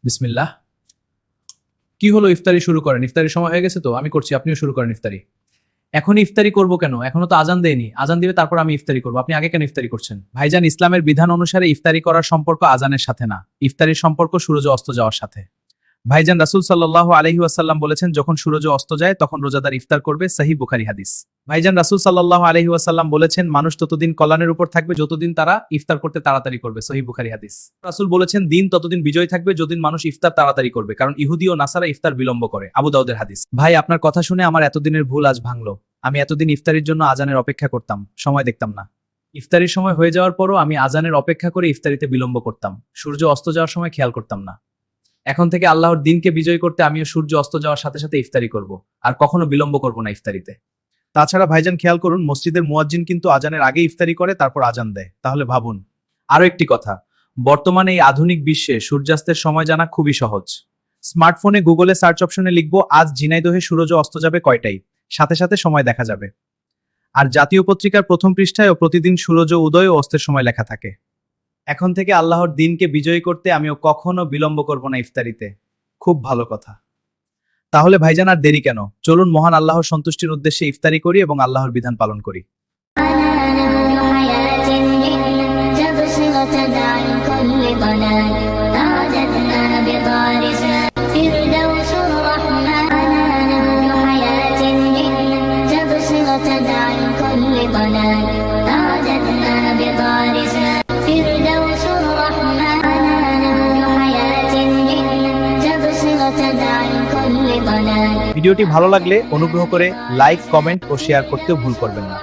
বিসমিল্লাহ। কি হলো, ইফতারি শুরু করেন। ইফতারির সময় হয়ে গেছে তো, আমি করছি, আপনিও শুরু করেন ইফতারি। এখন ইফতারি করব কেন? এখনো তো আজান দেয়নি। আজান দিবে তারপর আমি ইফতারি করব। আপনি আগে কেন ইফতারি করছেন? ভাইজান, ইসলামের বিধান অনুসারে ইফতারি করার সম্পর্ক আজানের সাথে না, ইফতারির সম্পর্ক সূর্য অস্ত যাওয়ার সাথে। ভাইজান, রাসূল সাল্লাল্লাহু আলাইহি ওয়াসাল্লাম বলেছেন, যখন সূর্য অস্ত যায় তখন রোজাদার ইফতার করবে। সহিহ বুখারী হাদিস। ভাইজান, রাসূল সাল্লাল্লাহু আলাইহি ওয়াসাল্লাম বলেছেন, মানুষ ততদিন কল্যাণের উপর থাকবে যতদিন তারা ইফতার করতে তাড়াতাড়ি করবে। সহিহ বুখারী হাদিস। রাসূল বলেছেন, দিন ততদিন বিজয় থাকবে যতদিন মানুষ ইফতার তাড়াতাড়ি করবে, কারণ ইহুদি ও নাসারা ইফতার বিলম্ব করে। আবু দাউদের হাদিস। ভাই, আপনার কথা শুনে আমার এতদিনের ভুল আজ ভাঙলো। আমি এতদিন ইফতারির জন্য আজানের অপেক্ষা করতাম, সময় দেখতাম না। ইফতারির সময় হয়ে যাওয়ার পরও আমি আজানের অপেক্ষা করে ইফতারিতে বিলম্ব করতাম, সূর্য অস্ত যাওয়ার সময় খেয়াল করতাম না। এখন থেকে আল্লাহর দিনকে বিজয় করতে আমিও সূর্য অস্ত যাওয়ার সাথে সাথে ইফতারি করব, আর কখনো বিলম্ব করব না ইফতারিতে। তাছাড়া ভাইজান, খেয়াল করুন, মসজিদের মুয়াজ্জিন কিন্তু আজানের আগে ইফতারি করে, তারপর আজান দেয়। তাহলে ভাবুন। আরো একটি কথা, বর্তমানে এই আধুনিক বিশ্বে সূর্যাস্তের সময় জানা খুবই সহজ। স্মার্টফোনে গুগলে সার্চ অপশনে লিখবো, আজ ঝিনাইদহে সূর্য অস্ত যাবে কয়টায়, সাথে সাথে সময় দেখা যাবে। আর জাতীয় পত্রিকার প্রথম পৃষ্ঠায়ও প্রতিদিন সূর্য উদয় ও অস্তের সময় লেখা থাকে। এখন থেকে আল্লাহর দিনকে বিজয়ী করতে আমিও কখনো বিলম্ব করব না ইফতারিতে। খুব ভালো কথা। তাহলে ভাইজান, আর দেরি কেন? চলুন মহান আল্লাহর সন্তুষ্টির উদ্দেশ্যে ইফতারি করি এবং আল্লাহর বিধান পালন করি। ভিডিওটি ভালো লাগলে অনুগ্রহ করে লাইক, কমেন্ট ও শেয়ার করতেও ভুল করবেন না।